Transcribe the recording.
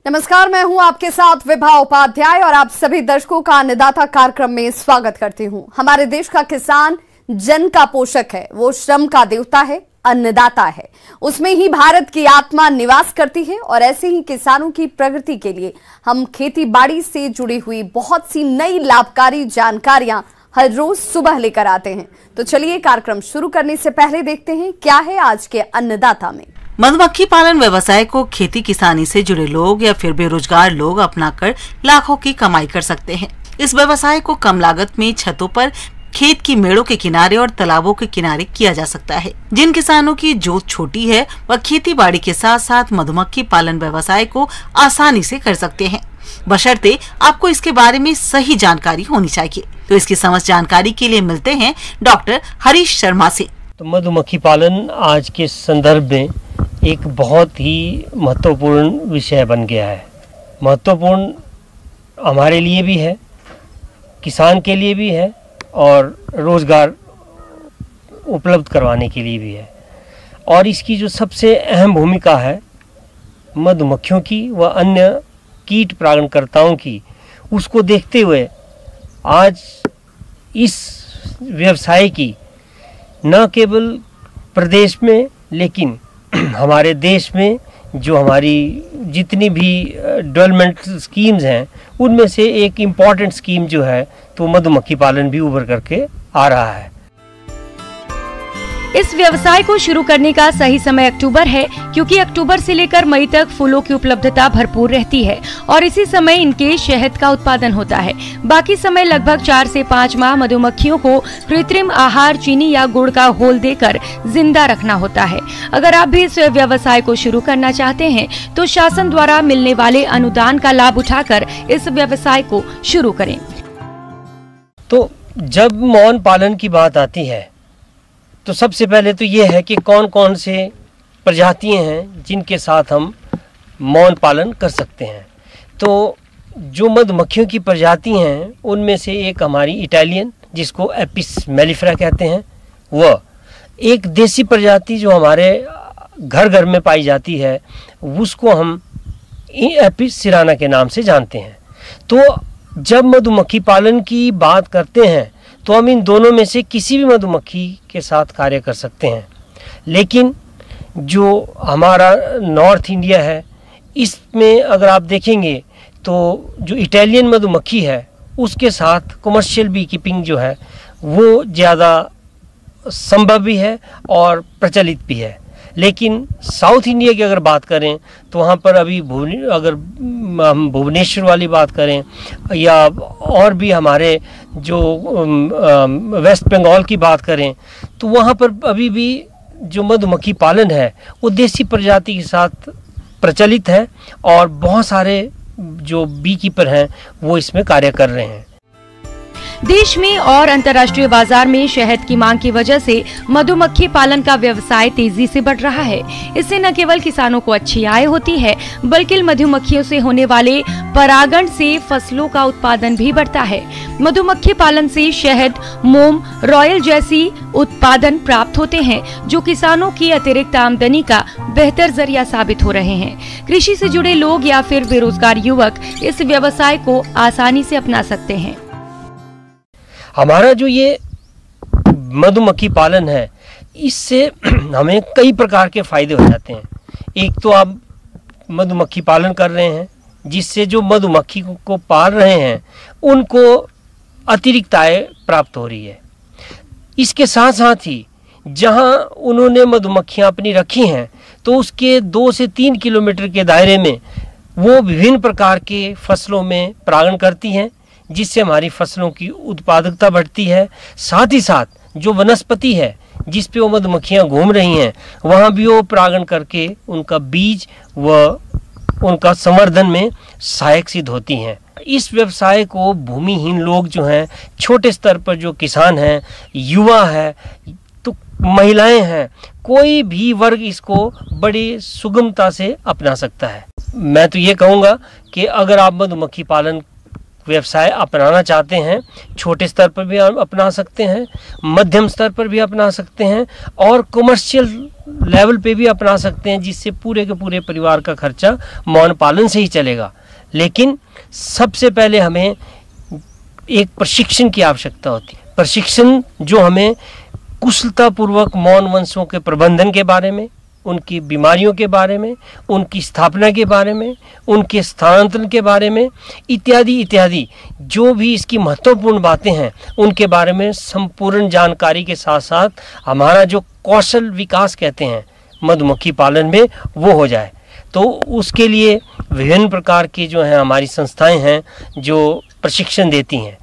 नमस्कार, मैं हूं आपके साथ विभा उपाध्याय और आप सभी दर्शकों का अन्नदाता कार्यक्रम में स्वागत करती हूं। हमारे देश का किसान जन का पोषक है, वो श्रम का देवता है, अन्नदाता है। उसमें ही भारत की आत्मा निवास करती है और ऐसे ही किसानों की प्रगति के लिए हम खेती बाड़ी से जुड़ी हुई बहुत सी नई लाभकारी जानकारियां हर रोज सुबह लेकर आते हैं। तो चलिए कार्यक्रम शुरू करने से पहले देखते हैं क्या है आज के अन्नदाता में। मधुमक्खी पालन व्यवसाय को खेती किसानी से जुड़े लोग या फिर बेरोजगार लोग अपनाकर लाखों की कमाई कर सकते हैं। इस व्यवसाय को कम लागत में छतों पर, खेत की मेड़ों के किनारे और तालाबों के किनारे किया जा सकता है। जिन किसानों की जोत छोटी है वह खेती बाड़ी के साथ साथ मधुमक्खी पालन व्यवसाय को आसानी से कर सकते हैं, बशर्ते आपको इसके बारे में सही जानकारी होनी चाहिए। तो इसकी समस्त जानकारी के लिए मिलते हैं डॉक्टर हरीश शर्मा से। तो मधुमक्खी पालन आज के संदर्भ में एक बहुत ही महत्वपूर्ण विषय बन गया है। महत्वपूर्ण हमारे लिए भी है, किसान के लिए भी है और रोज़गार उपलब्ध करवाने के लिए भी है। और इसकी जो सबसे अहम भूमिका है मधुमक्खियों की व अन्य कीट परागणकर्ताओं की, उसको देखते हुए आज इस व्यवसाय की न केवल प्रदेश में लेकिन हमारे देश में जो हमारी जितनी भी डेवलपमेंट स्कीम्स हैं उनमें से एक इम्पॉर्टेंट स्कीम जो है तो मधुमक्खी पालन भी उभर करके आ रहा है। इस व्यवसाय को शुरू करने का सही समय अक्टूबर है, क्योंकि अक्टूबर से लेकर मई तक फूलों की उपलब्धता भरपूर रहती है और इसी समय इनके शहद का उत्पादन होता है। बाकी समय लगभग 4 से 5 माह मधुमक्खियों को कृत्रिम आहार, चीनी या गुड़ का घोल देकर जिंदा रखना होता है। अगर आप भी इस व्यवसाय को शुरू करना चाहते हैं तो शासन द्वारा मिलने वाले अनुदान का लाभ उठाकर इस व्यवसाय को शुरू करें। तो जब मौन पालन की बात आती है तो सबसे पहले तो ये है कि कौन कौन से प्रजातियां हैं जिनके साथ हम मौन पालन कर सकते हैं। तो जो मधुमक्खियों की प्रजाति हैं उनमें से एक हमारी इटालियन, जिसको एपिस मेलिफेरा कहते हैं, वह एक देसी प्रजाति जो हमारे घर घर में पाई जाती है उसको हम एपिस सिराना के नाम से जानते हैं। तो जब मधुमक्खी पालन की बात करते हैं तो हम इन दोनों में से किसी भी मधुमक्खी के साथ कार्य कर सकते हैं। लेकिन जो हमारा नॉर्थ इंडिया है इसमें अगर आप देखेंगे तो जो इटालियन मधुमक्खी है उसके साथ कमर्शियल बी कीपिंग जो है वो ज़्यादा संभव भी है और प्रचलित भी है। लेकिन साउथ इंडिया की अगर बात करें तो वहाँ पर अभी अगर हम भुवनेश्वर वाली बात करें या और भी हमारे जो वेस्ट बंगाल की बात करें तो वहाँ पर अभी भी जो मधुमक्खी पालन है वो देसी प्रजाति के साथ प्रचलित है और बहुत सारे जो बी कीपर हैं वो इसमें कार्य कर रहे हैं। देश में और अंतर्राष्ट्रीय बाजार में शहद की मांग की वजह से मधुमक्खी पालन का व्यवसाय तेजी से बढ़ रहा है। इससे न केवल किसानों को अच्छी आय होती है बल्कि मधुमक्खियों से होने वाले परागण से फसलों का उत्पादन भी बढ़ता है। मधुमक्खी पालन से शहद, मोम, रॉयल जैसी उत्पादन प्राप्त होते हैं जो किसानों की अतिरिक्त आमदनी का बेहतर जरिया साबित हो रहे हैं। कृषि से जुड़े लोग या फिर बेरोजगार युवक इस व्यवसाय को आसानी से अपना सकते हैं। हमारा जो ये मधुमक्खी पालन है इससे हमें कई प्रकार के फायदे हो जाते हैं। एक तो आप मधुमक्खी पालन कर रहे हैं जिससे जो मधुमक्खी को पाल रहे हैं उनको अतिरिक्त आय प्राप्त हो रही है। इसके साथ साथ ही जहां उन्होंने मधुमक्खियां अपनी रखी हैं तो उसके 2 से 3 किलोमीटर के दायरे में वो विभिन्न प्रकार के फसलों में परागण करती हैं जिससे हमारी फसलों की उत्पादकता बढ़ती है। साथ ही साथ जो वनस्पति है जिस पे वो मधुमक्खियां घूम रही हैं वहाँ भी वो परागण करके उनका बीज व उनका संवर्धन में सहायक सिद्ध होती हैं। इस व्यवसाय को भूमिहीन लोग जो हैं, छोटे स्तर पर जो किसान हैं, युवा है तो महिलाएं हैं, कोई भी वर्ग इसको बड़ी सुगमता से अपना सकता है। मैं तो ये कहूँगा कि अगर आप मधुमक्खी पालन व्यवसाय अपनाना चाहते हैं, छोटे स्तर पर भी अपना सकते हैं, मध्यम स्तर पर भी अपना सकते हैं और कमर्शियल लेवल पे भी अपना सकते हैं, जिससे पूरे के पूरे परिवार का खर्चा मौन पालन से ही चलेगा। लेकिन सबसे पहले हमें एक प्रशिक्षण की आवश्यकता होती है। प्रशिक्षण जो हमें कुशलतापूर्वक मौन वंशों के प्रबंधन के बारे में, उनकी बीमारियों के बारे में, उनकी स्थापना के बारे में, उनके स्थानांतरण के बारे में, इत्यादि इत्यादि जो भी इसकी महत्वपूर्ण बातें हैं उनके बारे में संपूर्ण जानकारी के साथ साथ हमारा जो कौशल विकास कहते हैं मधुमक्खी पालन में वो हो जाए। तो उसके लिए विभिन्न प्रकार की जो है हमारी संस्थाएं हैं जो प्रशिक्षण देती हैं।